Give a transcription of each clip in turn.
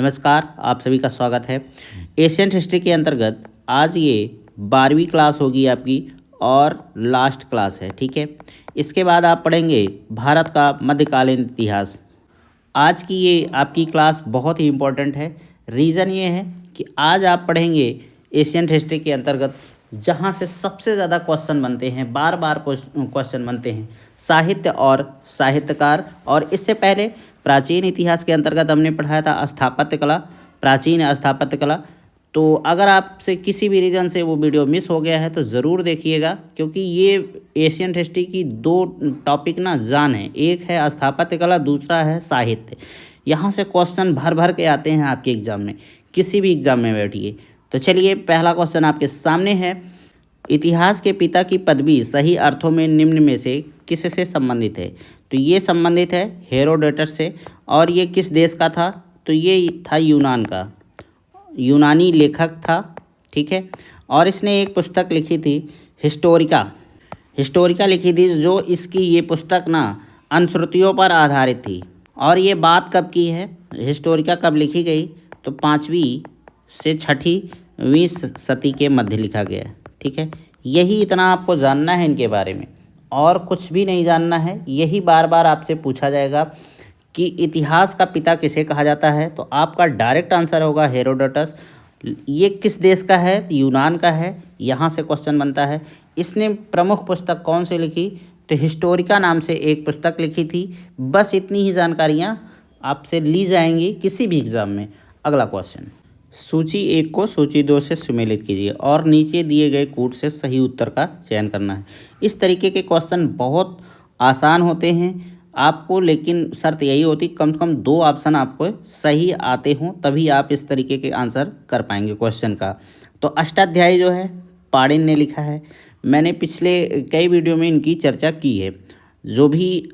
नमस्कार, आप सभी का स्वागत है। एशियन हिस्ट्री के अंतर्गत आज ये 12वीं क्लास होगी आपकी और लास्ट क्लास है, ठीक है। इसके बाद आप पढ़ेंगे भारत का मध्यकालीन इतिहास। आज की ये आपकी क्लास बहुत ही इम्पोर्टेंट है। रीज़न ये है कि आज आप पढ़ेंगे एशियन हिस्ट्री के अंतर्गत जहाँ से सबसे ज़्यादा क्वेश्चन बनते हैं, बार बार क्वेश्चन बनते हैं, साहित्य और साहित्यकार। और इससे पहले प्राचीन इतिहास के अंतर्गत हमने पढ़ाया था स्थापत्य कला, प्राचीन स्थापत्य कला। तो अगर आपसे किसी भी रीज़न से वो वीडियो मिस हो गया है तो ज़रूर देखिएगा, क्योंकि ये एशियन हिस्ट्री की दो टॉपिक ना जान है। एक है स्थापत्य कला, दूसरा है साहित्य। यहाँ से क्वेश्चन भर भर के आते हैं आपके एग्ज़ाम में, किसी भी एग्ज़ाम में बैठिए। तो चलिए, पहला क्वेश्चन आपके सामने है। इतिहास के पिता की पदवी सही अर्थों में निम्न में से किससे संबंधित है? तो ये संबंधित है हेरोडोटस से। और ये किस देश का था? तो ये था यूनान का, यूनानी लेखक था, ठीक है। और इसने एक पुस्तक लिखी थी हिस्टोरिका लिखी थी, जो इसकी ये पुस्तक ना अनुश्रुतियों पर आधारित थी। और ये बात कब की है, हिस्टोरिका कब लिखी गई? तो 5वीं से 6वीं सदी के मध्य लिखा गया है, ठीक है। यही इतना आपको जानना है इनके बारे में, और कुछ भी नहीं जानना है। यही बार बार आपसे पूछा जाएगा कि इतिहास का पिता किसे कहा जाता है, तो आपका डायरेक्ट आंसर होगा हेरोडोटस। ये किस देश का है? यूनान का है। यहाँ से क्वेश्चन बनता है। इसने प्रमुख पुस्तक कौन सी लिखी? तो हिस्टोरिका नाम से एक पुस्तक लिखी थी। बस इतनी ही जानकारियाँ आपसे ली जाएंगी किसी भी एग्ज़ाम में। अगला क्वेश्चन, सूची 1 को सूची 2 से सुमेलित कीजिए और नीचे दिए गए कूट से सही उत्तर का चयन करना है। इस तरीके के क्वेश्चन बहुत आसान होते हैं आपको, लेकिन शर्त यही होती कम से कम 2 ऑप्शन आपको सही आते हों, तभी आप इस तरीके के आंसर कर पाएंगे क्वेश्चन का। तो अष्टाध्यायी जो है पाणिनि ने लिखा है। मैंने पिछले कई वीडियो में इनकी चर्चा की है। जो भी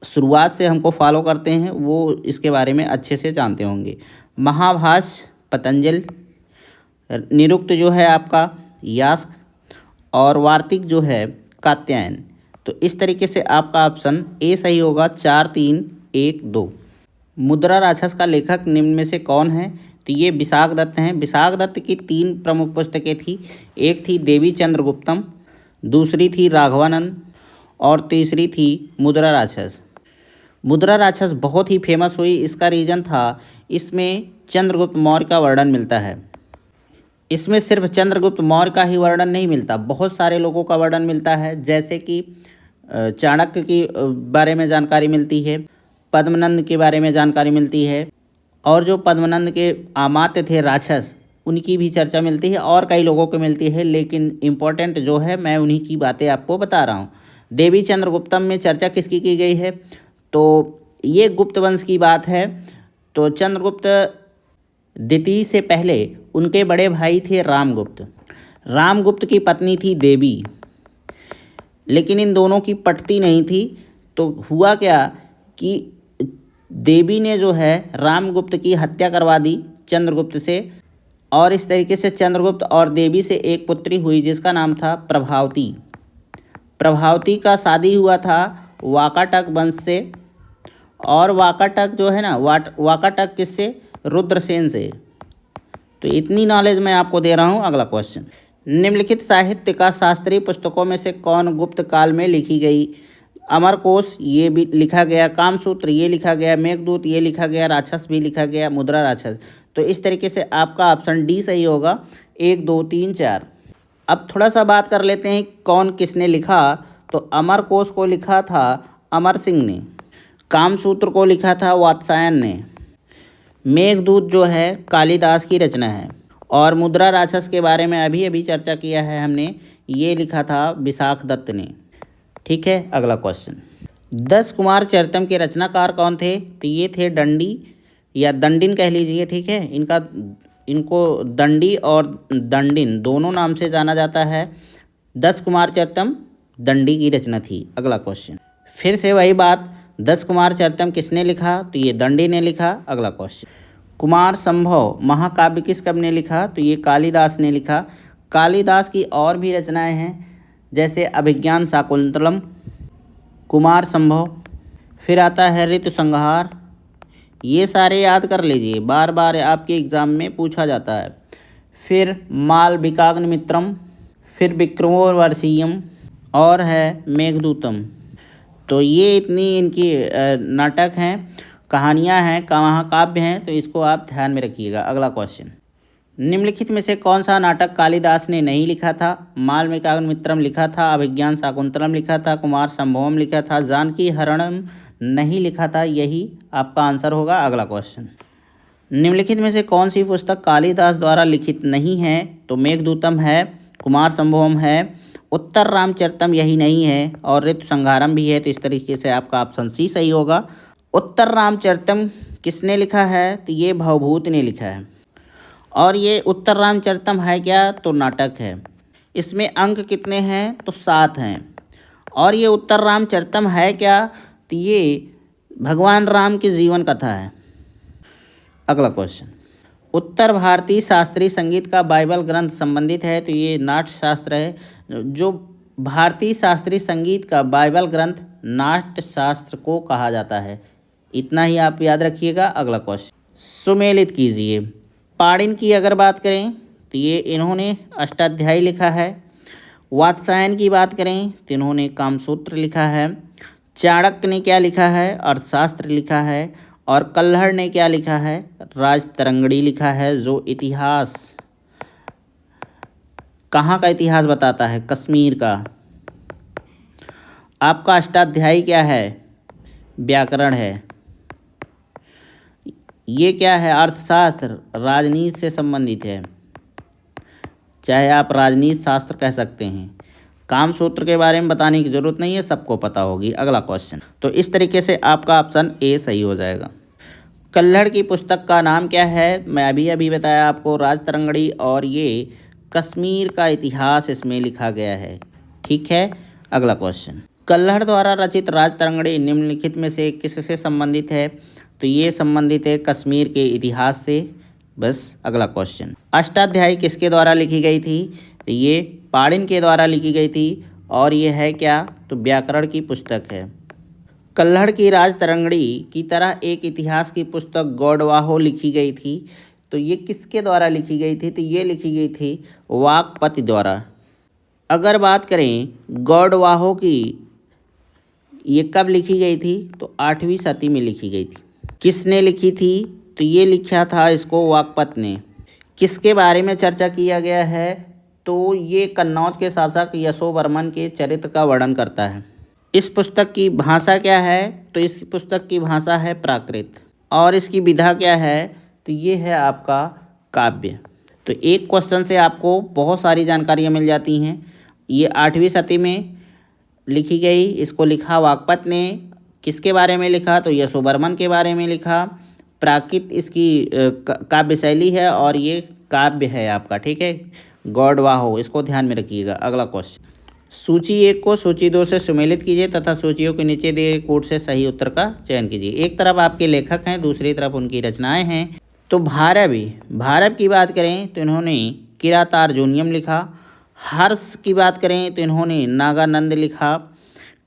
शुरुआत से हमको फॉलो करते हैं वो इसके बारे में अच्छे से जानते होंगे। महाभाष्य पतंजलि, निरुक्त जो है आपका यास्क, और वार्तिक जो है कात्यायन। तो इस तरीके से आपका ऑप्शन ए सही होगा। 4, 3, 1, 2। मुद्रा राक्षस का लेखक निम्न में से कौन है? तो ये विशाखदत्त हैं। विशाखदत्त की 3 प्रमुख पुस्तकें थी। एक थी देवी चंद्रगुप्तम, दूसरी थी राघवानंद, और तीसरी थी मुद्रा राक्षस। मुद्रा राक्षस बहुत ही फेमस हुई। इसका रीज़न था इसमें चंद्रगुप्त मौर्य का वर्णन मिलता है। इसमें सिर्फ चंद्रगुप्त मौर्य का ही वर्णन नहीं मिलता, बहुत सारे लोगों का वर्णन मिलता है। जैसे कि चाणक्य की बारे में जानकारी मिलती है, पद्मनंद के बारे में जानकारी मिलती है, और जो पद्मनंद के अमात्य थे राक्षस, उनकी भी चर्चा मिलती है, और कई लोगों को मिलती है। लेकिन इम्पोर्टेंट जो है, मैं उन्हीं की बातें आपको बता रहा हूँ। देवी चंद्रगुप्तम में चर्चा किसकी की गई है? तो ये गुप्त वंश की बात है। तो चंद्रगुप्त द्वितीय से पहले उनके बड़े भाई थे रामगुप्त। रामगुप्त की पत्नी थी देवी, लेकिन इन दोनों की पटती नहीं थी। तो हुआ क्या कि देवी ने जो है रामगुप्त की हत्या करवा दी चंद्रगुप्त से, और इस तरीके से चंद्रगुप्त और देवी से एक पुत्री हुई जिसका नाम था प्रभावती। प्रभावती का शादी हुआ था वाकाटक वंश से, और वाकाटक जो है ना, वाकाटक किससे? रुद्रसेन से। तो इतनी नॉलेज मैं आपको दे रहा हूँ। अगला क्वेश्चन, निम्नलिखित साहित्य का शास्त्रीय पुस्तकों में से कौन गुप्त काल में लिखी गई? अमरकोश ये भी लिखा गया, कामसूत्र ये लिखा गया, मेघदूत ये लिखा गया, राक्षस भी लिखा गया, मुद्रा राक्षस। तो इस तरीके से आपका ऑप्शन डी सही होगा। 1, 2, 3, 4। अब थोड़ा सा बात कर लेते हैं कौन किसने लिखा। तो अमरकोश को लिखा था अमर सिंह ने, कामसूत्र को लिखा था वात्स्यायन ने, मेघदूत जो है कालिदास की रचना है, और मुद्रा राक्षस के बारे में अभी अभी चर्चा किया है हमने, ये लिखा था विशाखदत्त ने, ठीक है। अगला क्वेश्चन, 10 कुमार चरितम के रचनाकार कौन थे? तो ये थे दंडी या दंडिन कह लीजिए, ठीक है। इनको दंडी और दंडिन दोनों नाम से जाना जाता है। 10 कुमार चरितम दंडी की रचना थी। अगला क्वेश्चन, फिर से वही बात, 10 कुमार चरितम किसने लिखा? तो ये दंडी ने लिखा। अगला क्वेश्चन, कुमार संभव महाकाव्य किस कवि ने लिखा? तो ये कालिदास ने लिखा। कालिदास की और भी रचनाएं हैं, जैसे अभिज्ञान शाकुंतलम, कुमार संभव, फिर आता है ऋतु संहार, ये सारे याद कर लीजिए, बार बार आपके एग्ज़ाम में पूछा जाता है। फिर मालविकाग्निमित्रम, फिर विक्रमोर्वशीयम और है मेघदूतम। तो ये इतनी इनकी नाटक हैं, कहानियाँ हैं, महाकाव्य हैं, तो इसको आप ध्यान में रखिएगा। अगला क्वेश्चन, निम्नलिखित में से कौन सा नाटक कालिदास ने नहीं लिखा था? मालविकाग्निमित्रम लिखा था, अभिज्ञान शाकुंतलम लिखा था, कुमार संभवम लिखा था, जानकी हरणम नहीं लिखा था। यही आपका आंसर होगा। अगला क्वेश्चन, निम्नलिखित में से कौन सी पुस्तक कालिदास द्वारा लिखित नहीं है? तो मेघदूतम है, कुमार संभवम है, उत्तर रामचरितम यही नहीं है, और ऋतु संहारम भी है। तो इस तरीके से आपका ऑप्शन सी सही होगा। उत्तर रामचरितम किसने लिखा है? तो ये भवभूत ने लिखा है। और ये उत्तर रामचरितम है क्या? तो नाटक है। इसमें अंक कितने हैं? तो 7 हैं। और ये उत्तर रामचरितम है क्या? तो ये भगवान राम की जीवन कथा है। अगला क्वेश्चन, उत्तर भारतीय शास्त्रीय संगीत का बाइबल ग्रंथ संबंधित है। तो ये नाट्य शास्त्र है। जो भारतीय शास्त्रीय संगीत का बाइबल ग्रंथ नाट्य शास्त्र को कहा जाता है। इतना ही आप याद रखिएगा। अगला क्वेश्चन, सुमेलित कीजिए। पाणिनि की अगर बात करें तो ये इन्होंने अष्टाध्यायी लिखा है। वात्सायन की बात करें तो इन्होंने कामसूत्र लिखा है। चाणक्य ने क्या लिखा है? अर्थशास्त्र लिखा है। और कल्हड़ ने क्या लिखा है? राजतरंगिणी लिखा है, जो इतिहास, कहाँ का इतिहास बताता है? कश्मीर का। आपका अष्टाध्यायी क्या है? व्याकरण है। ये क्या है? अर्थशास्त्र, राजनीति से संबंधित है, चाहे आप राजनीति शास्त्र कह सकते हैं। कामसूत्र के बारे में बताने की जरूरत नहीं है, सबको पता होगी। अगला क्वेश्चन, तो इस तरीके से आपका ऑप्शन ए सही हो जाएगा। कल्हड़ की पुस्तक का नाम क्या है? मैं अभी बताया आपको, राजतरंगिणी, और ये कश्मीर का इतिहास इसमें लिखा गया है। ठीक है। अगला क्वेश्चन, कल्हड़ द्वारा रचित राजतरंगिणी निम्नलिखित में से किससे संबंधित है? तो ये संबंधित है कश्मीर के इतिहास से। बस। अगला क्वेश्चन, अष्टाध्यायी किसके द्वारा लिखी गई थी? तो ये पाणिनि के द्वारा लिखी गई थी। और ये है क्या? तो व्याकरण की पुस्तक है। कल्हड़ की राजतरंगिणी की तरह एक इतिहास की पुस्तक गौडवाहो लिखी गई थी। तो ये किसके द्वारा लिखी गई थी? तो ये लिखी गई थी वाकपति द्वारा। अगर बात करें गौडवाहो की, ये कब लिखी गई थी? तो 8वीं सदी में लिखी गई थी। किसने लिखी थी? तो ये लिखा था इसको वाकपत ने। किसके बारे में चर्चा किया गया है? तो ये कन्नौज के शासक यशोवर्मन के चरित्र का वर्णन करता है। इस पुस्तक की भाषा क्या है? तो इस पुस्तक की भाषा है प्राकृत। और इसकी विधा क्या है? तो ये है आपका काव्य। तो एक क्वेश्चन से आपको बहुत सारी जानकारियाँ मिल जाती हैं। ये 8वीं सदी में लिखी गई, इसको लिखा वाकपत ने। किसके बारे में लिखा? तो यशोवर्मन के बारे में लिखा। प्राकृत इसकी काव्य शैली है, और ये काव्य है आपका। ठीक है, गौडवाहो, इसको ध्यान में रखिएगा। अगला क्वेश्चन, सूची 1 को सूची 2 से सुमेलित कीजिए तथा सूचियों के नीचे दिए कोड से सही उत्तर का चयन कीजिए। एक तरफ आपके लेखक हैं, दूसरी तरफ उनकी रचनाएं हैं। तो भारव की बात करें तो इन्होंने किरातार्जुनीयम लिखा। हर्ष की बात करें तो इन्होंने नागानंद लिखा।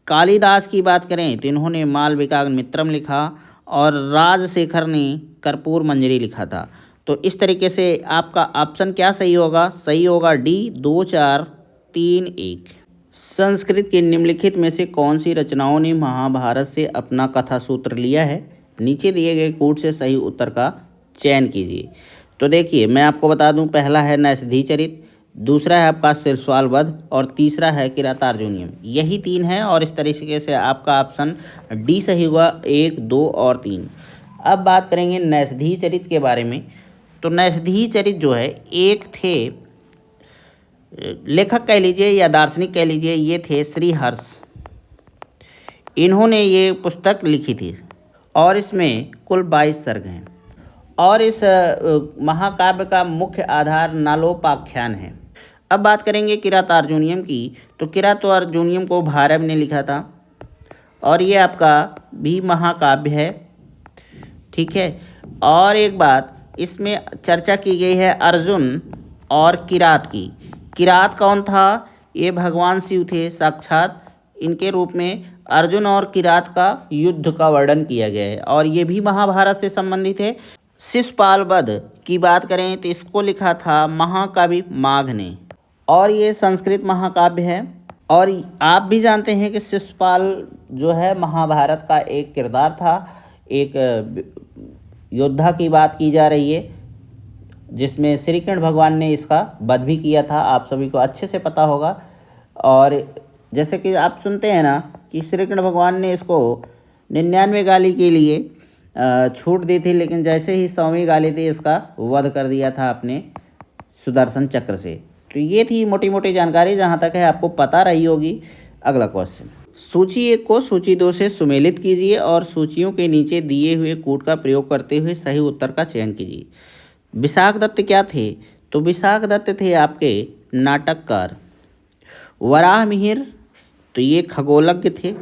कालिदास की बात करें तो इन्होंने मालविकाग्निमित्रम लिखा। और राजशेखर ने कर्पूर मंजरी लिखा था। तो इस तरीके से आपका ऑप्शन क्या सही होगा? सही होगा डी, 2, 4, 3, 1। संस्कृत के निम्नलिखित में से कौन सी रचनाओं ने महाभारत से अपना कथा सूत्र लिया है? नीचे दिए गए कोड से सही उत्तर का चयन कीजिए। तो देखिए, मैं आपको बता दूं, पहला है नैषधीचरित, दूसरा है आपका शिशुपाल वध, और तीसरा है किरातार्जुनीयम। यही 3 है, और इस तरीके से आपका ऑप्शन डी सही हुआ, 1, 2 और 3। अब बात करेंगे नैषधीचरित के बारे में। तो नैषधीचरित जो है, एक थे लेखक कह लीजिए या दार्शनिक कह लीजिए, ये थे श्री हर्ष। इन्होंने ये पुस्तक लिखी थी, और इसमें कुल 22 सर्ग हैं। और इस महाकाव्य का मुख्य आधार नालोपाख्यान है। अब बात करेंगे किरातार्जुनीयम की। तो किरातार्जुनीयम को भारव ने लिखा था, और ये आपका भी महाकाव्य है। ठीक है। और एक बात, इसमें चर्चा की गई है अर्जुन और किरात की। किरात कौन था? ये भगवान शिव थे साक्षात। इनके रूप में अर्जुन और किरात का युद्ध का वर्णन किया गया है और ये भी महाभारत से संबंधित है। शिशुपाल वध की बात करें तो इसको लिखा था महाकवि माघ ने और ये संस्कृत महाकाव्य है। और आप भी जानते हैं कि शिशुपाल जो है महाभारत का एक किरदार था, एक योद्धा की बात की जा रही है जिसमें श्री कृष्ण भगवान ने इसका वध भी किया था, आप सभी को अच्छे से पता होगा। और जैसे कि आप सुनते हैं ना कि श्री कृष्ण भगवान ने इसको 99 गाली के लिए छूट दी थी, लेकिन जैसे ही 100वीं गाली थी इसका वध कर दिया था अपने सुदर्शन चक्र से। तो ये थी मोटी मोटी जानकारी, जहाँ तक है आपको पता रही होगी। अगला क्वेश्चन, सूची 1 को सूची 2 से सुमेलित कीजिए और सूचियों के नीचे दिए हुए कूट का प्रयोग करते हुए सही उत्तर का चयन कीजिए। विशाख दत्त क्या थे? तो विशाख दत्त थे आपके नाटककार। वराह मिहिर तो ये खगोलज्ञ थे,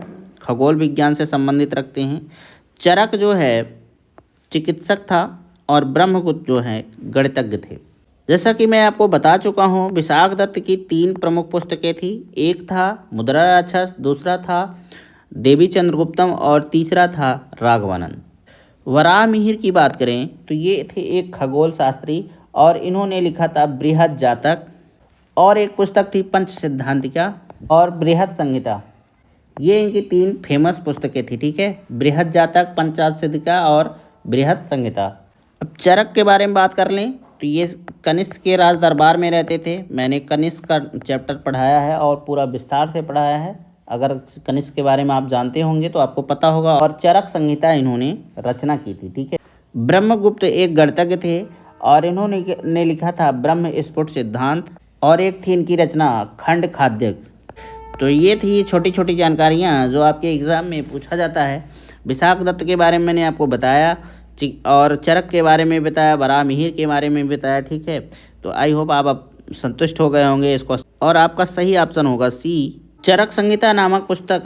खगोल विज्ञान से संबंधित रखते हैं। चरक जो है चिकित्सक था और ब्रह्मगुप्त जो है गणितज्ञ थे। जैसा कि मैं आपको बता चुका हूँ, विशाख दत्त की 3 प्रमुख पुस्तकें थी। एक था मुद्रा राक्षस, दूसरा था देवी चंद्रगुप्तम और तीसरा था राघवानंद। वराह मिहिर की बात करें तो ये थे एक खगोल शास्त्री और इन्होंने लिखा था बृहद जातक, और एक पुस्तक थी पंच सिद्धांतिका और बृहद संहिता। ये इनकी 3 फेमस पुस्तकें थी, ठीक है, बृहद जातक, पंचाशद सिद्धिका और बृहद संहिता। अब चरक के बारे में बात कर लें तो ये कनिष्क के राज दरबार में रहते थे। मैंने कनिष्क का चैप्टर पढ़ाया है और पूरा विस्तार से पढ़ाया है। अगर कनिष्क के बारे में आप जानते होंगे तो आपको पता होगा। और चरक संहिता इन्होंने रचना की थी, ठीक है। ब्रह्मगुप्त एक गणितज्ञ थे और इन्होंने लिखा था ब्रह्म स्फुट सिद्धांत, और एक थी इनकी रचना खंड खाद्य। तो ये थी छोटी छोटी जानकारियाँ जो आपके एग्ज़ाम में पूछा जाता है। विशाख दत्त के बारे में मैंने आपको बताया और चरक के बारे में बताया, वराह मिहिर के बारे में बताया, ठीक है। तो आई होप आप संतुष्ट हो गए होंगे इसको, और आपका सही ऑप्शन होगा सी। चरक संहिता नामक पुस्तक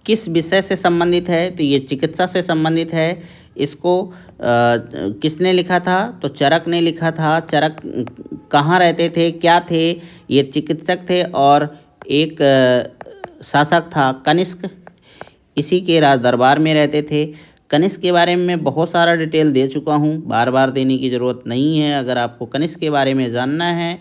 किस विषय से संबंधित है? तो ये चिकित्सा से संबंधित है। इसको किसने लिखा था? तो चरक ने लिखा था। चरक कहाँ रहते थे, क्या थे? ये चिकित्सक थे और एक शासक था कनिष्क, इसी के राज दरबार में रहते थे। कनिष्क के बारे में बहुत सारा डिटेल दे चुका हूँ, बार बार देने की ज़रूरत नहीं है। अगर आपको कनिष्क के बारे में जानना है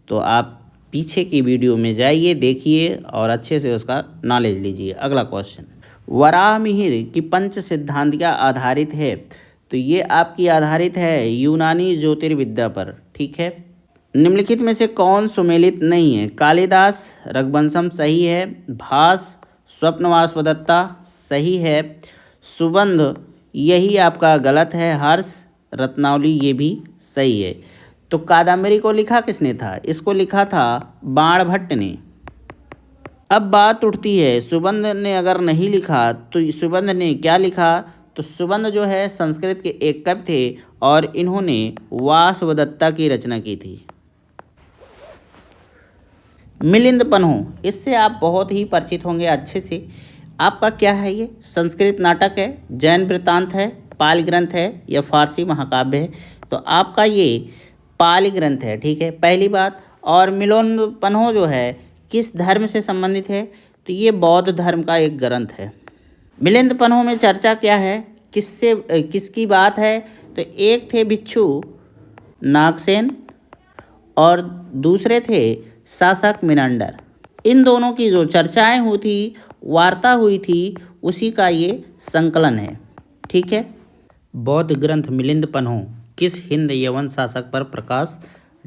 तो आप पीछे की वीडियो में जाइए, देखिए और अच्छे से उसका नॉलेज लीजिए। अगला क्वेश्चन, वराह मिहिर की पंच सिद्धांतिका आधारित है? तो ये आपकी आधारित है यूनानी ज्योतिर्विद्या पर, ठीक है। निम्नलिखित में से कौन सुमेलित नहीं है? कालिदास, रघुवंशम सही है, भास, स्वप्नवासवदत्ता सही है, सुबंध यही आपका गलत है, हर्ष, रत्नावली ये भी सही है। तो कादम्बरी को लिखा किसने था? इसको लिखा था बाणभट्ट ने। अब बात उठती है, सुबंध ने अगर नहीं लिखा तो सुबंध ने क्या लिखा? तो सुबंध जो है संस्कृत के एक कवि थे और इन्होंने वासवदत्ता की रचना की थी। मिलिंद पन्हो, इससे आप बहुत ही परिचित होंगे अच्छे से। आपका क्या है? ये संस्कृत नाटक है, जैन वृत्तांत है, पाली ग्रंथ है या फारसी महाकाव्य है? तो आपका ये पाली ग्रंथ है, ठीक है, पहली बात। और मिलिंद पन्हो जो है किस धर्म से संबंधित है? तो ये बौद्ध धर्म का एक ग्रंथ है। मिलिंद पन्हो में चर्चा क्या है, किसकी बात है? तो एक थे भिक्षु नागसेन और दूसरे थे शासक मिनांडर। इन दोनों की जो चर्चाएं हुई थी, वार्ता हुई थी, उसी का ये संकलन है, ठीक है। बौद्ध ग्रंथ मिलिंद पन्हो किस हिंद यवन शासक पर प्रकाश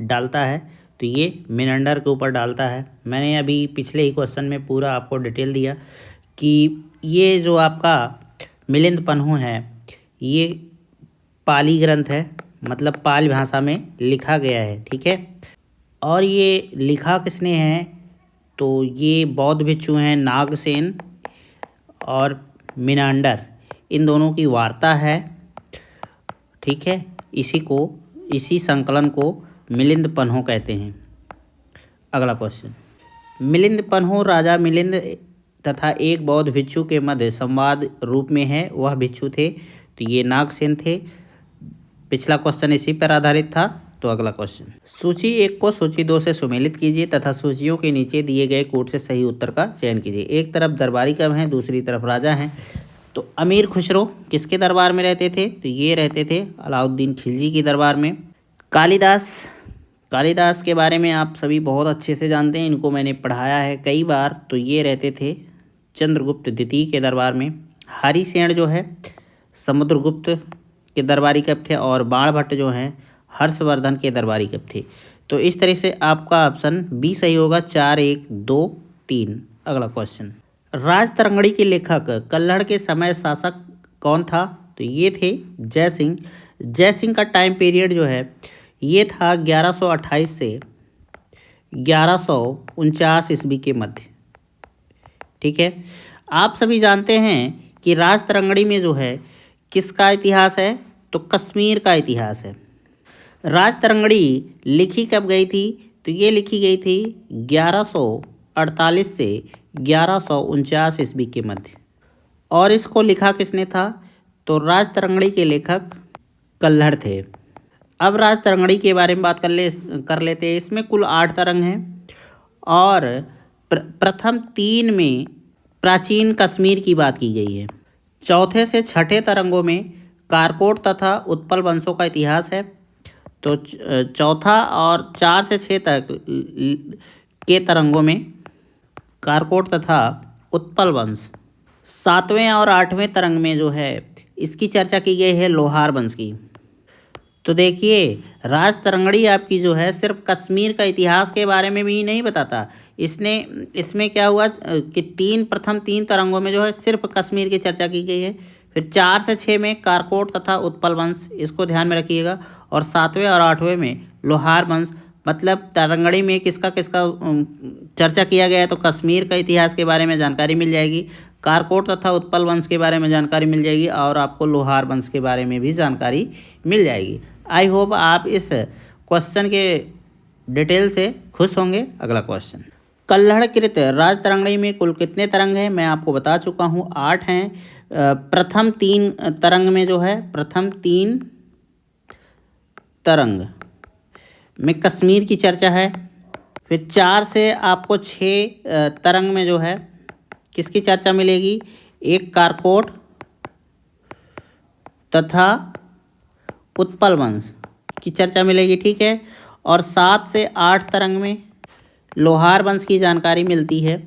डालता है? तो ये मिनांडर के ऊपर डालता है। मैंने अभी पिछले ही क्वेश्चन में पूरा आपको डिटेल दिया कि ये जो आपका मिलिंद पन्हो है ये पाली ग्रंथ है, मतलब पाली भाषा में लिखा गया है, ठीक है। और ये लिखा किसने है? तो ये बौद्ध भिक्षु हैं नागसेन और मिनांडर, इन दोनों की वार्ता है, ठीक है। इसी संकलन को मिलिंद पन्हो कहते हैं। अगला क्वेश्चन, मिलिंद पन्हो राजा मिलिंद तथा एक बौद्ध भिक्षु के मध्य संवाद रूप में है, वह भिक्षु थे। तो ये नागसेन थे। पिछला क्वेश्चन इसी पर आधारित था। तो अगला क्वेश्चन, सूची 1 को सूची 2 से सुमेलित कीजिए तथा सूचियों के नीचे दिए गए कोड से सही उत्तर का चयन कीजिए। एक तरफ दरबारी कब हैं, दूसरी तरफ राजा हैं। तो अमीर खुसरो किसके दरबार में रहते थे, तो ये रहते थे अलाउद्दीन खिलजी की दरबार में। कालिदास के बारे में आप सभी बहुत अच्छे से जानते हैं, इनको मैंने पढ़ाया है कई बार। तो ये रहते थे चंद्रगुप्त द्वितीय के दरबार में। हरिसेन जो है समुद्रगुप्त के दरबारी कब थे, और बाणभट्ट जो हैं हर्षवर्धन के दरबारी कब थे। तो इस तरह से आपका ऑप्शन बी सही होगा, 4, 1, 2, 3। अगला क्वेश्चन, राजतरंगड़ी के लेखक कल्हड़ के समय शासक कौन था, तो ये थे जयसिंह। जयसिंह का टाइम पीरियड जो है ये था 1128 से 1149 ईस्वी के मध्य। ठीक है, आप सभी जानते हैं कि राजतरंगड़ी में जो है किसका इतिहास है, तो कश्मीर का इतिहास है। राजतरंगड़ी लिखी कब गई थी, तो ये लिखी गई थी 1148 से 1149 ईस्वी के मध्य। और इसको लिखा किसने था, तो राजतरंगड़ी के लेखक कल्हड़ थे। अब राजतरंगड़ी के बारे में बात कर लेते हैं। इसमें कुल 8 तरंग हैं और प्रथम 3 में प्राचीन कश्मीर की बात की गई है। चौथे से छठे तरंगों में कारकोट तथा उत्पल वंशों का इतिहास है। तो चौथा और 4 से 6 तक के तरंगों में कारकोट तथा उत्पल वंश। 7वें और 8वें तरंग में जो है इसकी चर्चा की गई है लोहार वंश की। तो देखिए, राजतरंगड़ी आपकी जो है सिर्फ कश्मीर का इतिहास के बारे में भी नहीं बताता। इसमें क्या हुआ कि प्रथम 3 तरंगों में जो है सिर्फ कश्मीर की चर्चा की गई है। फिर 4 से 6 में कारकोट तथा उत्पल वंश, इसको ध्यान में रखिएगा। और 7वें और 8वें में लोहार वंश। मतलब तरंगड़ी में किसका किसका चर्चा किया गया है, तो कश्मीर का इतिहास के बारे में जानकारी मिल जाएगी, कारकोट तथा उत्पल वंश के बारे में जानकारी मिल जाएगी, और आपको लोहार वंश के बारे में भी जानकारी मिल जाएगी। आई होप आप इस क्वेश्चन के डिटेल से खुश होंगे। अगला क्वेश्चन, कल्हड़कृत राजतरंगड़ी में कुल कितने तरंग हैं, मैं आपको बता चुका हूँ 8 हैं। प्रथम 3 तरंग में जो है प्रथम 3 तरंग में कश्मीर की चर्चा है। फिर 4 से आपको 6 तरंग में जो है किसकी चर्चा मिलेगी, एक कारकोट तथा उत्पल वंश की चर्चा मिलेगी। ठीक है, और 7 से 8 तरंग में लोहार वंश की जानकारी मिलती है।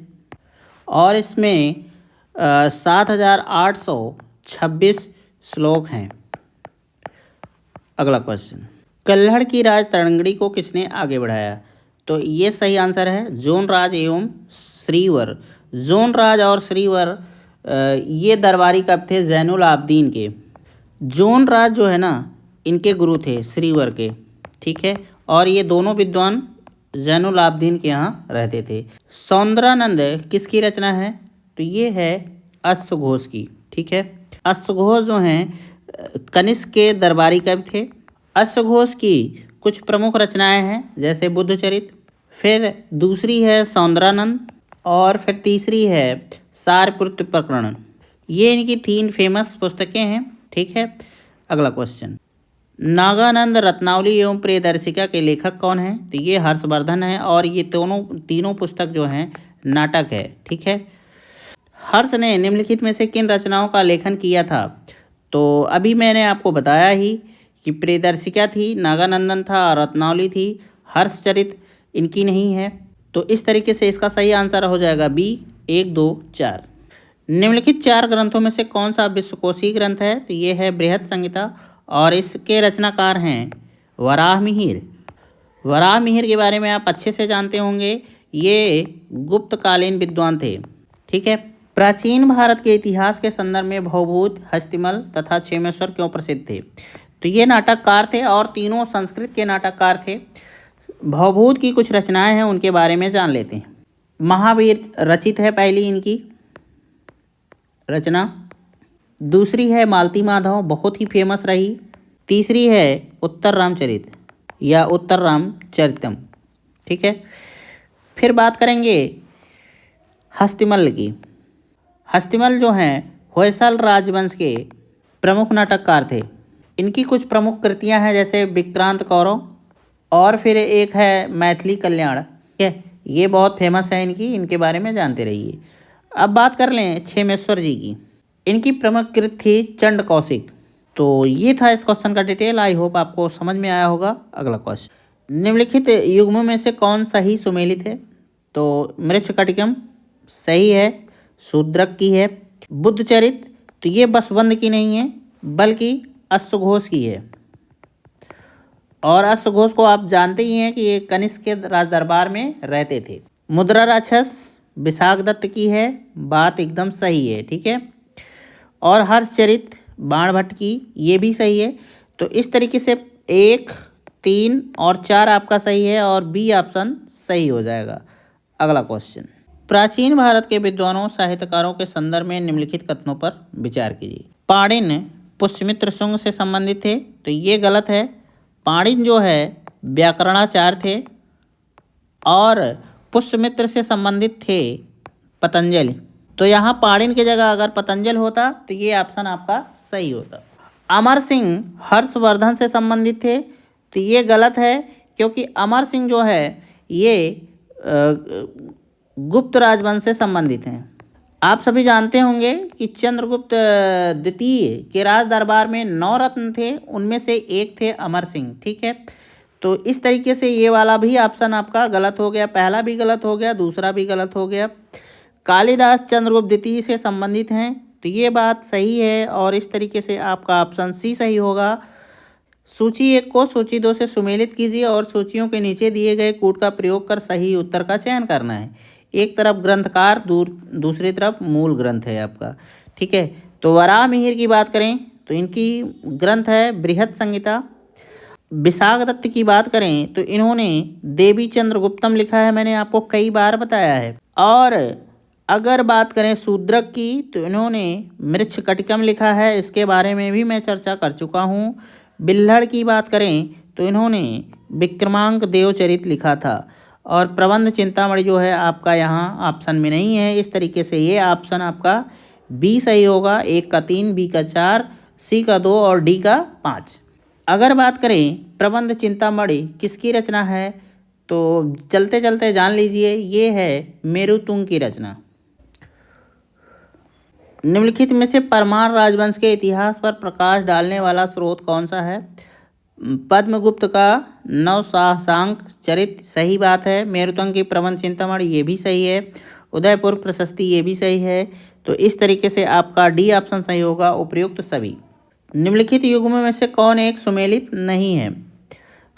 और इसमें 7826 श्लोक हैं। अगला क्वेश्चन, कल्हड़ की राजतरंगड़ी को किसने आगे बढ़ाया, तो ये सही आंसर है जोनराज एवं श्रीवर। जोनराज और श्रीवर ये दरबारी कब थे, जैनुल आबदीन के। जोनराज जो है ना इनके गुरु थे श्रीवर के। ठीक है, और ये दोनों विद्वान जैनुल आबदीन के यहाँ रहते थे। सौंदरानंद किसकी रचना है, तो ये है अश्वघोष की। ठीक है, अश्वघोष जो हैं कनिष्क के दरबारी कवि थे। अश्वघोष की कुछ प्रमुख रचनाएं हैं जैसे बुद्धचरित, फिर दूसरी है सौंदरानंद, और फिर तीसरी है सारपुत्र प्रकरण। ये इनकी 3 फेमस पुस्तकें हैं। ठीक है, अगला क्वेश्चन, नागानंद रत्नावली एवं प्रियदर्शिका के लेखक कौन हैं, तो ये हर्षवर्धन है। और ये तीनों पुस्तक जो हैं नाटक है। ठीक है, हर्ष ने निम्नलिखित में से किन रचनाओं का लेखन किया था, तो अभी मैंने आपको बताया ही कि प्रियदर्शिका थी, नागानंदन था, रत्नावली थी, हर्षचरित इनकी नहीं है। तो इस तरीके से इसका सही आंसर हो जाएगा बी, 1, 2, 4। निम्नलिखित 4 ग्रंथों में से कौन सा विश्वकोशीय ग्रंथ है, तो ये है बृहत संहिता, और इसके रचनाकार हैं वराहमिहिर। वराहमिहिर के बारे में आप अच्छे से जानते होंगे, ये गुप्तकालीन विद्वान थे। ठीक है, प्राचीन भारत के इतिहास के संदर्भ में भवभूत, हस्तिमल तथा क्षेमेश्वर क्यों प्रसिद्ध थे, तो ये नाटककार थे और तीनों संस्कृत के नाटककार थे। भवभूत की कुछ रचनाएं हैं, उनके बारे में जान लेते हैं। महावीर रचित है पहली इनकी रचना। दूसरी है मालती माधव, बहुत ही फेमस रही। तीसरी है उत्तर रामचरित या उत्तर रामचरितम। ठीक है, फिर बात करेंगे हस्तिमल की। हस्तिमल जो हैं होयसल राजवंश के प्रमुख नाटककार थे। इनकी कुछ प्रमुख कृतियां हैं जैसे विक्रांत कौरव, और फिर एक है मैथिली कल्याण, ठीक है, ये बहुत फेमस है इनकी, इनके बारे में जानते रहिए। अब बात कर लें क्षेमेश्वर जी की। इनकी प्रमुख कृत थी चंड कौशिक। तो ये था इस क्वेश्चन का डिटेल। आई होप आपको समझ में आया होगा। अगला क्वेश्चन, निम्नलिखित युग्मों में से कौन सही सुमेलित है? तो मृच्छकटिकम सही है, शूद्रक की है। बुद्धचरित, तो ये बसवंत की नहीं है बल्कि अश्वघोष की है। और अश्वघोष को आप जानते ही हैं कि ये कनिष्क के राज दरबार में रहते थे। मुद्रा राक्षस विशाखदत्त की है, बात एकदम सही है, ठीक है। और हर्षचरित बाणभट्ट की, ये भी सही है। तो इस तरीके से 1, 3 और 4 आपका सही है और बी ऑप्शन सही हो जाएगा। अगला क्वेश्चन, प्राचीन भारत के विद्वानों साहित्यकारों के संदर्भ में निम्नलिखित कथनों पर विचार कीजिए। पाणिनि पुष्यमित्र शुंग से संबंधित थे, तो ये गलत है। पाणिनि जो है व्याकरणाचार्य थे और पुष्यमित्र से संबंधित थे पतंजलि। तो यहाँ पाणिनि की जगह अगर पतंजल होता तो ये ऑप्शन आपका सही होता। अमर सिंह हर्षवर्धन से संबंधित थे, तो ये गलत है क्योंकि अमर सिंह जो है ये गुप्त राजवंश से संबंधित हैं। आप सभी जानते होंगे कि चंद्रगुप्त द्वितीय के राज दरबार में 9 रत्न थे, उनमें से एक थे अमर सिंह, ठीक है। तो इस तरीके से ये वाला भी ऑप्शन आपका गलत हो गया, पहला भी गलत हो गया, दूसरा भी गलत हो गया। कालिदास चंद्रगुप्त द्वितीय से संबंधित हैं, तो ये बात सही है और इस तरीके से आपका ऑप्शन सी सही होगा। सूची 1 को सूची 2 से सुमेलित कीजिए और सूचियों के नीचे दिए गए कूट का प्रयोग कर सही उत्तर का चयन करना है। एक तरफ ग्रंथकार, दूसरी तरफ मूल ग्रंथ है आपका, ठीक है। तो वराह मिहिर की बात करें तो इनकी ग्रंथ है बृहत संहिता। विशाखदत्त की बात करें तो इन्होंने देवी चंद्रगुप्तम लिखा है, मैंने आपको कई बार बताया है। और अगर बात करें शूद्रक की तो इन्होंने मृच्छकटिकम लिखा है, इसके बारे में भी मैं चर्चा कर चुका हूँ। बिल्हड़ की बात करें तो इन्होंने विक्रमांक देवचरित लिखा था। और प्रबंध चिंतामणि जो है आपका यहाँ ऑप्शन में नहीं है। इस तरीके से ये ऑप्शन आपका बी सही होगा। 1 का 3, बी का 4, सी का 2 और डी का 5। अगर बात करें प्रबंध चिंतामणि किसकी रचना है तो चलते चलते जान लीजिए, ये है मेरुतुंग की रचना। निम्नलिखित में से परमार राजवंश के इतिहास पर प्रकाश डालने वाला स्रोत कौन सा है? पद्मगुप्त का नवशासांक चरित सही बात है। मेरुतंग की प्रबंध चिंतामणि ये भी सही है। उदयपुर प्रशस्ति ये भी सही है। तो इस तरीके से आपका डी ऑप्शन सही होगा, उपयुक्त सभी। निम्नलिखित युग्मों में से कौन एक सुमेलित नहीं है?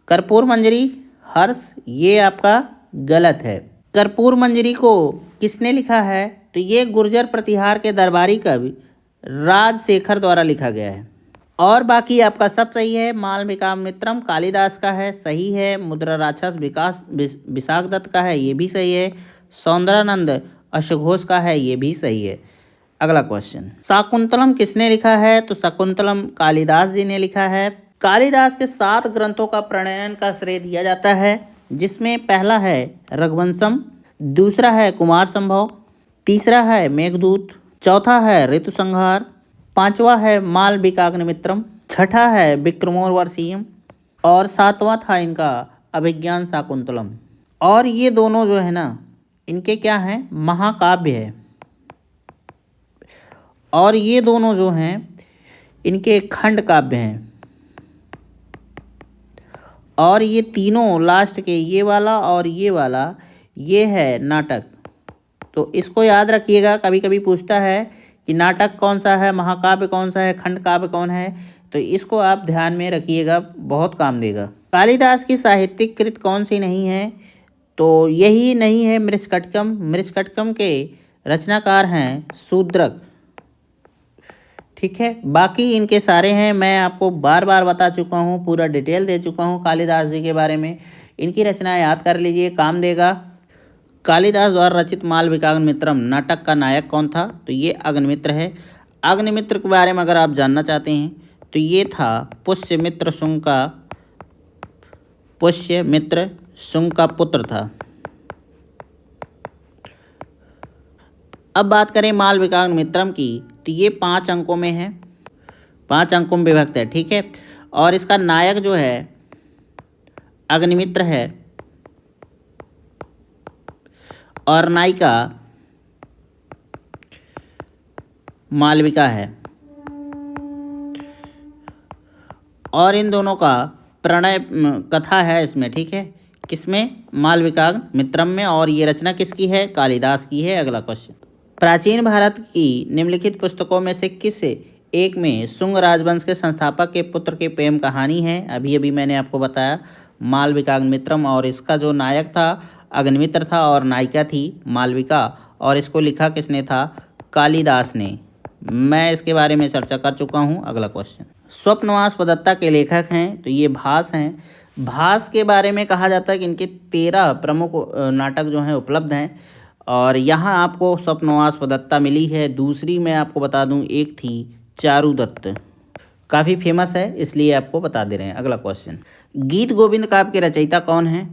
कर्पूर मंजरी, हर्ष, ये आपका गलत है। कर्पूर मंजरी को किसने लिखा है? तो ये गुर्जर प्रतिहार के दरबारी कवि राजशेखर द्वारा लिखा गया है। और बाकी आपका सब सही है। मालविकाग्निमित्रम कालिदास का है, सही है। मुद्रा राक्षस विशाखदत्त का है, ये भी सही है। सौंदरानंद अश्वघोष का है, ये भी सही है। अगला क्वेश्चन, शाकुंतलम किसने लिखा है? तो शाकुंतलम कालिदास जी ने लिखा है। कालिदास के 7 ग्रंथों का प्रणयन का श्रेय दिया जाता है, जिसमें पहला है रघुवंशम, दूसरा है कुमार संभव, तीसरा है मेघदूत, चौथा है ऋतुसंहार, 5वां है मालविकाग्निमित्रम, 6ठा है विक्रमोर्वशीयम और 7वां था इनका अभिज्ञान शाकुंतलम। और ये दोनों जो है ना, इनके क्या हैं? महाकाव्य है। और ये दोनों जो हैं इनके खंड काव्य हैं। और ये तीनों लास्ट के, ये वाला और ये वाला, ये है नाटक। तो इसको याद रखिएगा, कभी कभी पूछता है कि नाटक कौन सा है, महाकाव्य कौन सा है, खंड काव्य कौन है, तो इसको आप ध्यान में रखिएगा, बहुत काम देगा। कालिदास की साहित्यिक कृत कौन सी नहीं है? तो यही नहीं है मृच्छकटिकम। मृच्छकटिकम के रचनाकार हैं शूद्रक, ठीक है। बाकी इनके सारे हैं, मैं आपको बार बार बता चुका हूँ, पूरा डिटेल दे चुका हूँ कालिदास जी के बारे में। इनकी रचना याद कर लीजिए, काम देगा। कालिदास द्वारा रचित मालविकाग्निमित्रम नाटक का नायक कौन था? तो ये अग्निमित्र है। अग्निमित्र के बारे में अगर आप जानना चाहते हैं तो ये था पुष्यमित्र शुंग का पुत्र था। अब बात करें मालविकाग्निमित्रम की, तो ये 5 अंकों में है, 5 अंकों में विभक्त है, ठीक है। और इसका नायक जो है अग्निमित्र है और नायिका मालविका है। और इन दोनों का प्रणय कथा है इसमें, ठीक है। किसमें? मालविका मित्रम में। और ये रचना किसकी है? कालिदास की है। अगला क्वेश्चन, प्राचीन भारत की निम्नलिखित पुस्तकों में से किस एक में शुंग राजवंश के संस्थापक के पुत्र की प्रेम कहानी है? अभी अभी मैंने आपको बताया मालविका अग्निमित्रम, और इसका जो नायक था अग्निमित्र था और नायिका थी मालविका, और इसको लिखा किसने था? कालिदास ने। मैं इसके बारे में चर्चा कर चुका हूँ। अगला क्वेश्चन, स्वप्नवास पदत्ता के लेखक हैं तो ये भास हैं। भास के बारे में कहा जाता है कि इनके 13 प्रमुख नाटक जो हैं उपलब्ध हैं, और यहाँ आपको स्वप्नवास पदत्ता मिली है। दूसरी मैं आपको बता दूँ, एक थी चारुदत्त, काफ़ी फेमस है इसलिए आपको बता दे रहे हैं। अगला क्वेश्चन, गीत गोविंद काव्य के रचयिता कौन हैं?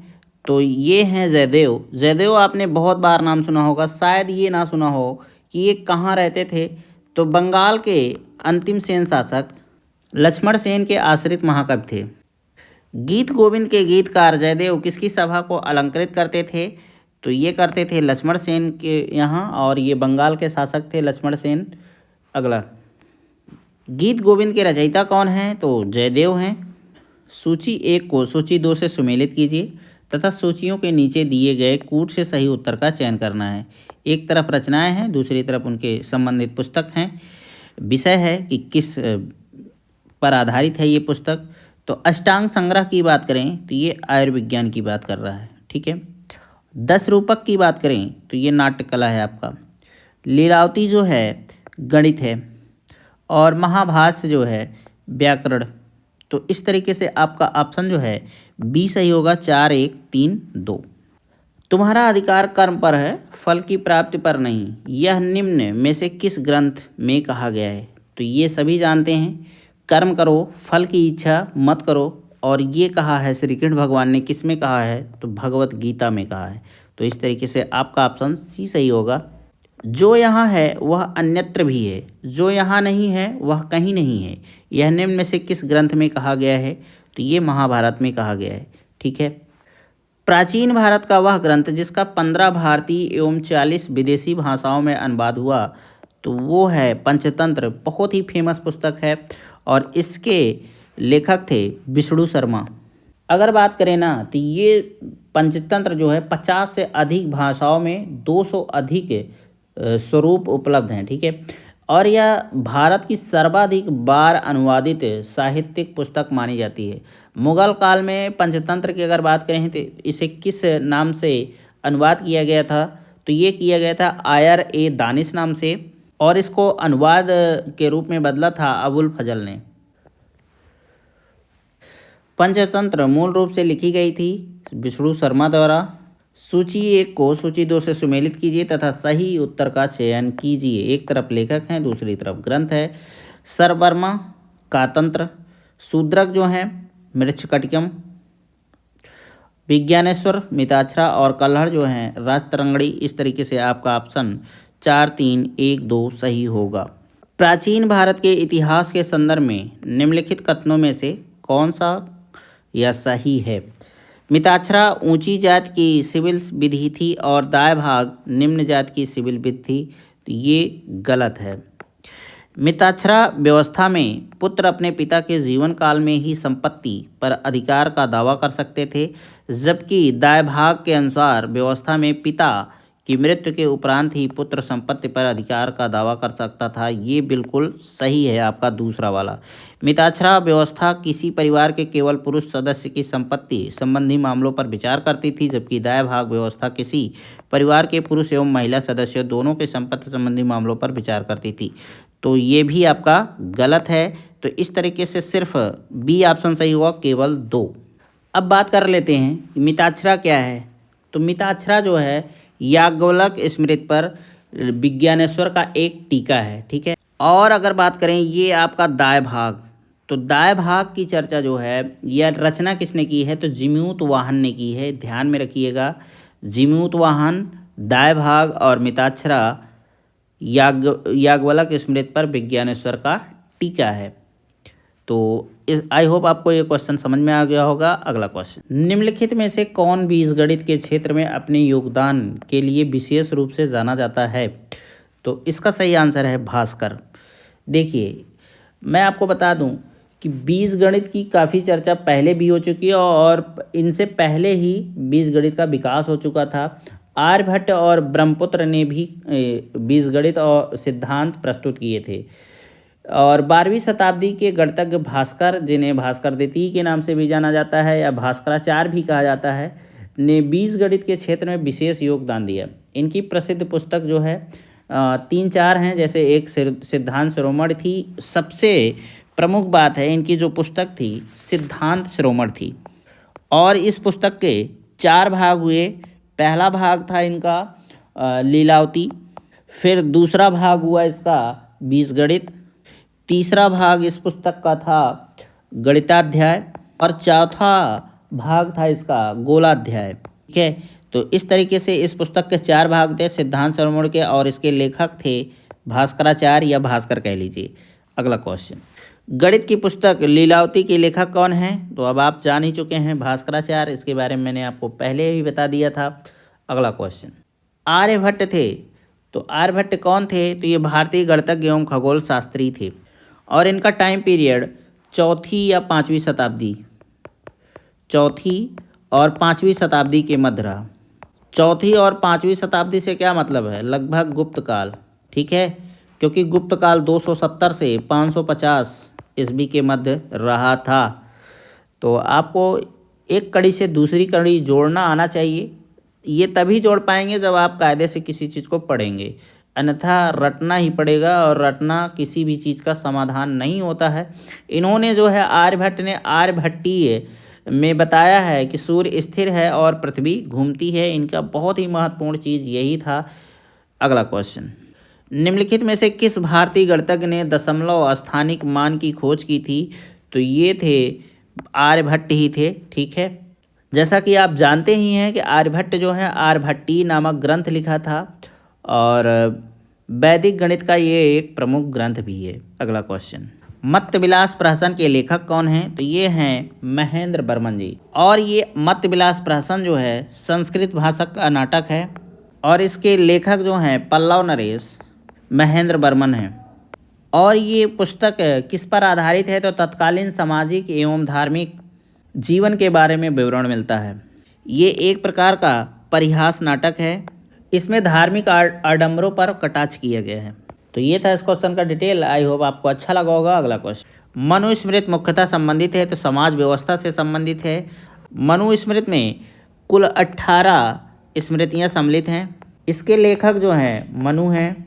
तो ये हैं जयदेव। जयदेव आपने बहुत बार नाम सुना होगा, शायद ये ना सुना हो कि ये कहाँ रहते थे। तो बंगाल के अंतिम सेन शासक लक्ष्मण सेन के आश्रित महाकवि थे। गीत गोविंद के गीतकार जयदेव किसकी सभा को अलंकृत करते थे? तो ये करते थे लक्ष्मण सेन के यहाँ, और ये बंगाल के शासक थे लक्ष्मण सेन। अगला, गीत गोविंद के रचयिता कौन हैं? तो जयदेव हैं। सूची 1 को सूची 2 से सुमेलित कीजिए तथा सूचियों के नीचे दिए गए कूट से सही उत्तर का चयन करना है। एक तरफ रचनाएं हैं, दूसरी तरफ उनके संबंधित पुस्तक हैं। विषय है कि किस पर आधारित है ये पुस्तक। तो अष्टांग संग्रह की बात करें तो ये आयुर्विज्ञान की बात कर रहा है, ठीक है। 10 रूपक की बात करें तो ये नाट्य कला है आपका। लीलावती जो है गणित है, और महाभाष्य जो है व्याकरण। तो इस तरीके से आपका ऑप्शन जो है बी सही होगा, 4, 1, 3, 2। तुम्हारा अधिकार कर्म पर है, फल की प्राप्ति पर नहीं, यह निम्न में से किस ग्रंथ में कहा गया है? तो ये सभी जानते हैं, कर्म करो, फल की इच्छा मत करो। और ये कहा है श्री कृष्ण भगवान ने, किस में कहा है? तो भगवत गीता में कहा है। तो इस तरीके से आपका ऑप्शन सी सही होगा। जो यहाँ है वह अन्यत्र भी है, जो यहाँ नहीं है वह कहीं नहीं है, यह निम्न में से किस ग्रंथ में कहा गया है? तो ये महाभारत में कहा गया है, ठीक है। प्राचीन भारत का वह ग्रंथ जिसका 15 भारतीय एवं 40 विदेशी भाषाओं में अनुवाद हुआ, तो वो है पंचतंत्र। बहुत ही फेमस पुस्तक है और इसके लेखक थे विष्णु शर्मा। अगर बात करें ना तो ये पंचतंत्र जो है 50 से अधिक भाषाओं में 200 अधिक स्वरूप उपलब्ध हैं, ठीक है। और यह भारत की सर्वाधिक बार अनुवादित साहित्यिक पुस्तक मानी जाती है। मुगल काल में पंचतंत्र की अगर बात करें तो इसे किस नाम से अनुवाद किया गया था? तो ये किया गया था आयर ए दानिश नाम से, और इसको अनुवाद के रूप में बदला था अबुल फजल ने। पंचतंत्र मूल रूप से लिखी गई थी विष्णु शर्मा द्वारा। सूची 1 को सूची 2 से सुमेलित कीजिए तथा सही उत्तर का चयन कीजिए। एक तरफ लेखक हैं, दूसरी तरफ ग्रंथ है। सरवर्मा का तंत्र, शूद्रक जो हैं मृच्छकटिकम, विज्ञानेश्वर, मिताक्षरा और कल्हड़ जो हैं राजतरंगड़ी। इस तरीके से आपका ऑप्शन 4, 3, 1, 2 सही होगा। प्राचीन भारत के इतिहास के संदर्भ में निम्नलिखित कथनों में से कौन सा यह सही है? मिताक्षरा ऊंची जात की सिविल विधि थी और दाय भाग निम्न जात की सिविल विधि थी, तो ये गलत है। मिताक्षरा व्यवस्था में पुत्र अपने पिता के जीवन काल में ही संपत्ति पर अधिकार का दावा कर सकते थे, जबकि दाय भाग के अनुसार व्यवस्था में पिता की मृत्यु के उपरांत ही पुत्र संपत्ति पर अधिकार का दावा कर सकता था। ये बिल्कुल सही है आपका दूसरा वाला। मिताक्षरा व्यवस्था किसी परिवार के केवल पुरुष सदस्य की संपत्ति संबंधी मामलों पर विचार करती थी, जबकि दाय भाग व्यवस्था किसी परिवार के पुरुष एवं महिला सदस्य दोनों के संपत्ति संबंधी मामलों पर विचार करती थी। तो ये भी आपका गलत है। तो इस तरीके से सिर्फ बी ऑप्शन सही हुआ, केवल 2। अब बात कर लेते हैं कि मिताक्षरा क्या है। तो मिताक्षरा जो है याज्ञवल्क स्मृति पर विज्ञानेश्वर का एक टीका है, ठीक है। और अगर बात करें ये आपका दाय भाग, तो दाय भाग की चर्चा जो है यह रचना किसने की है? तो जिम्यूत वाहन ने की है। ध्यान में रखिएगा, जिम्यूत वाहन, दाय भाग और मिताक्षरा याज्ञवल्क स्मृति पर विज्ञानेश्वर का टीका है। तो आई होप आपको ये क्वेश्चन समझ में आ गया होगा। अगला क्वेश्चन, निम्नलिखित में से कौन बीजगणित के क्षेत्र में अपने योगदान के लिए विशेष रूप से जाना जाता है? तो इसका सही आंसर है भास्कर। देखिए, मैं आपको बता दूं कि बीजगणित की काफ़ी चर्चा पहले भी हो चुकी है और इनसे पहले ही बीजगणित का विकास हो चुका था। आर्यभट्ट और ब्रह्मपुत्र ने भी बीजगणित और सिद्धांत प्रस्तुत किए थे। और 12वीं शताब्दी के गणितज्ञ भास्कर, जिन्हें भास्कर द्वितीय के नाम से भी जाना जाता है या भास्कराचार्य भी कहा जाता है, ने बीजगणित के क्षेत्र में विशेष योगदान दिया। इनकी प्रसिद्ध पुस्तक जो है 3-4 हैं, जैसे एक सिद्धांत शिरोमणि थी। सबसे प्रमुख बात है, इनकी जो पुस्तक थी सिद्धांत शिरोमणि थी और इस पुस्तक के 4 भाग हुए। पहला भाग था इनका लीलावती, फिर दूसरा भाग हुआ इसका बीजगणित, तीसरा भाग इस पुस्तक का था गणिताध्याय और चौथा भाग था इसका गोलाध्याय। ठीक है, तो इस तरीके से इस पुस्तक के 4 भाग थे सिद्धांत शिरोमणि के और इसके लेखक थे भास्कराचार्य या भास्कर कह लीजिए। अगला क्वेश्चन, गणित की पुस्तक लीलावती के लेखक कौन हैं? तो अब आप जान ही चुके हैं, भास्कराचार्य। इसके बारे में मैंने आपको पहले ही बता दिया था। अगला क्वेश्चन, आर्यभट्ट थे, तो आर्यभट्ट कौन थे? तो ये भारतीय गणितज्ञ एवं खगोल शास्त्री थे और इनका टाइम पीरियड 4वीं या 5वीं शताब्दी, 4वीं और 5वीं शताब्दी के मध्य रहा। 4वीं और 5वीं शताब्दी से क्या मतलब है? लगभग गुप्त काल। ठीक है, क्योंकि गुप्त काल 270 से 550 ईस्वी के मध्य रहा था। तो आपको एक कड़ी से दूसरी कड़ी जोड़ना आना चाहिए। ये तभी जोड़ पाएंगे जब आप कायदे से किसी चीज़ को पढ़ेंगे, अन्यथा रटना ही पड़ेगा और रटना किसी भी चीज़ का समाधान नहीं होता है। इन्होंने जो है आर्यभट्ट ने आर्यभट्टीय में बताया है कि सूर्य स्थिर है और पृथ्वी घूमती है। इनका बहुत ही महत्वपूर्ण चीज़ यही था। अगला क्वेश्चन, निम्नलिखित में से किस भारतीय गणितज्ञ ने दशमलव स्थानिक मान की खोज की थी? तो ये थे आर्यभट्ट ही थे। ठीक है, जैसा कि आप जानते ही हैं कि आर्यभट्ट जो है आर्यभट्टीय नामक ग्रंथ लिखा था और वैदिक गणित का ये एक प्रमुख ग्रंथ भी है। अगला क्वेश्चन, मत्तविलास प्रहसन के लेखक कौन हैं? तो ये हैं महेंद्र बर्मन जी। और ये मत्तविलास प्रहसन जो है संस्कृत भाषा का नाटक है और इसके लेखक जो हैं पल्लव नरेश महेंद्र बर्मन हैं। और ये पुस्तक किस पर आधारित है? तो तत्कालीन सामाजिक एवं धार्मिक जीवन के बारे में विवरण मिलता है। ये एक प्रकार का परिहास नाटक है। इसमें धार्मिक आडंबरों पर कटाक्ष किया गया है। तो ये था इस क्वेश्चन का डिटेल। आई होप आपको अच्छा लगा होगा। अगला क्वेश्चन, मनुस्मृति मुख्यतः संबंधित है तो समाज व्यवस्था से संबंधित है। मनुस्मृति में कुल 18 स्मृतियाँ सम्मिलित हैं। इसके लेखक जो हैं मनु हैं।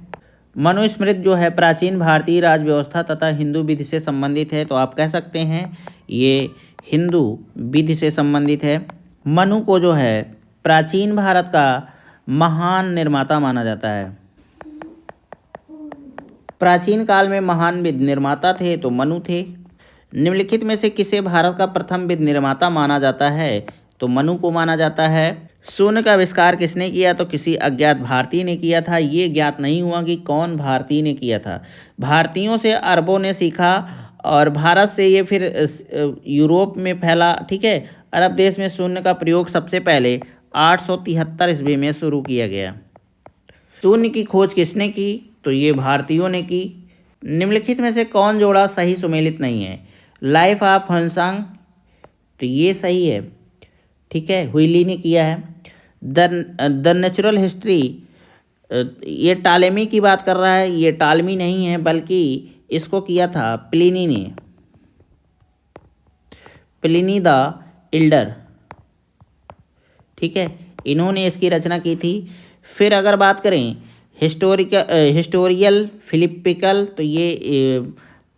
मनुस्मृति जो है प्राचीन भारतीय राज व्यवस्था तथा हिंदू विधि से संबंधित है। तो आप कह सकते हैं ये हिंदू विधि से संबंधित है। मनु को जो है प्राचीन भारत का महान निर्माता माना जाता है। प्राचीन काल में महान विधि निर्माता थे तो मनु थे। निम्नलिखित में से किसे भारत का प्रथम विधि निर्माता माना जाता है? तो मनु को माना जाता है। शून्य का आविष्कार किसने किया? तो किसी अज्ञात भारतीय ने किया था। ये ज्ञात नहीं हुआ कि कौन भारतीय ने किया था। भारतीयों से अरबों ने सीखा और भारत से ये फिर यूरोप में फैला। ठीक है, अरब देश में शून्य का प्रयोग सबसे पहले 873 ईस्वी में शुरू किया गया। शून्य की खोज किसने की? तो ये भारतीयों ने की। निम्नलिखित में से कौन जोड़ा सही सुमेलित नहीं है? लाइफ ऑफ ह्वेनसांग, तो ये सही है। ठीक है, हुइली ने किया है। द नेचुरल हिस्ट्री, ये टालेमी की बात कर रहा है। ये टालमी नहीं है बल्कि इसको किया था प्लिनी ने, प्लिनी द एल्डर। ठीक है, इन्होंने इसकी रचना की थी। फिर अगर बात करें हिस्टोरियल फिलिपिकल, तो ये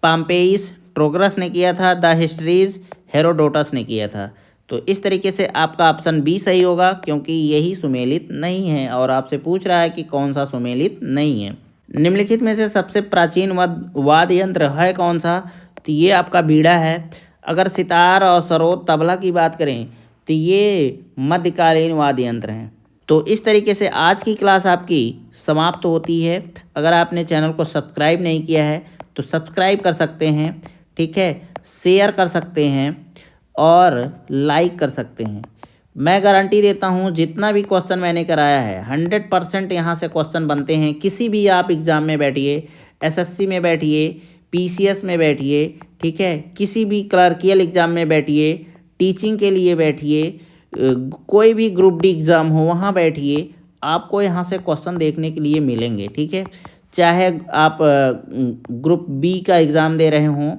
पाम्पेइस ट्रोग्रस ने किया था। द हिस्ट्रीज हेरोडोटस ने किया था। तो इस तरीके से आपका ऑप्शन बी सही होगा क्योंकि यही सुमेलित नहीं है और आपसे पूछ रहा है कि कौन सा सुमेलित नहीं है। निम्नलिखित में से सबसे प्राचीन वाद्य यंत्र है कौन सा? तो ये आपका बीड़ा है। अगर सितार और सरोद तबला की बात करें तो ये मध्यकालीन वाद्य यंत्र हैं। तो इस तरीके से आज की क्लास आपकी समाप्त होती है। अगर आपने चैनल को सब्सक्राइब नहीं किया है तो सब्सक्राइब कर सकते हैं। ठीक है, शेयर कर सकते हैं और लाइक कर सकते हैं। मैं गारंटी देता हूँ जितना भी क्वेश्चन मैंने कराया है 100% यहाँ से क्वेश्चन बनते हैं। किसी भी आप एग्ज़ाम में बैठिए, एसएससी में बैठिए, पीसीएस में बैठिए, ठीक है, किसी भी क्लर्कियल एग्ज़ाम में बैठिए, टीचिंग के लिए बैठिए, कोई भी ग्रुप डी एग्ज़ाम हो वहाँ बैठिए, आपको यहाँ से क्वेश्चन देखने के लिए मिलेंगे, ठीक है। चाहे आप ग्रुप बी का एग्ज़ाम दे रहे हों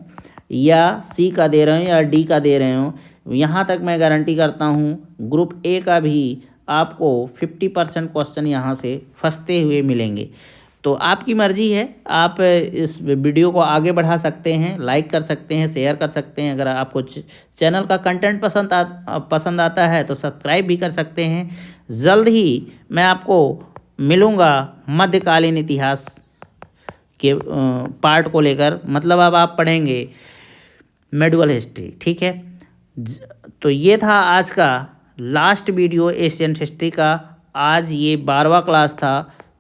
या सी का दे रहे हो या डी का दे रहे हो, यहाँ तक मैं गारंटी करता हूँ ग्रुप ए का भी आपको 50% क्वेश्चन यहाँ से फंसते हुए मिलेंगे। तो आपकी मर्ज़ी है, आप इस वीडियो को आगे बढ़ा सकते हैं, लाइक कर सकते हैं, शेयर कर सकते हैं। अगर आपको चैनल का कंटेंट पसंद आता है तो सब्सक्राइब भी कर सकते हैं। जल्द ही मैं आपको मिलूँगा मध्यकालीन इतिहास के पार्ट को लेकर, मतलब अब आप पढ़ेंगे मेडुअल हिस्ट्री, ठीक है। तो ये था आज का लास्ट वीडियो एशियन हिस्ट्री का। आज ये 12वां क्लास था।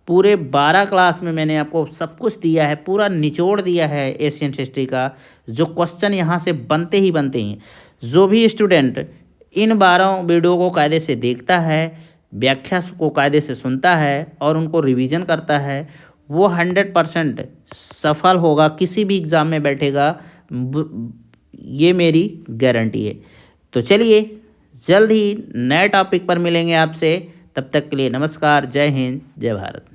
पूरे 12 क्लास में मैंने आपको सब कुछ दिया है, पूरा निचोड़ दिया है एशियन हिस्ट्री का। जो क्वेश्चन यहाँ से बनते ही बनते हैं, जो भी स्टूडेंट इन 12 वीडियो को कायदे से देखता है, व्याख्या को कायदे से सुनता है और उनको रिवीजन करता है, वो 100% सफल होगा, किसी भी एग्ज़ाम में बैठेगा, ये मेरी गारंटी है। तो चलिए जल्द ही नए टॉपिक पर मिलेंगे आपसे। तब तक के लिए नमस्कार, जय हिंद, जय भारत।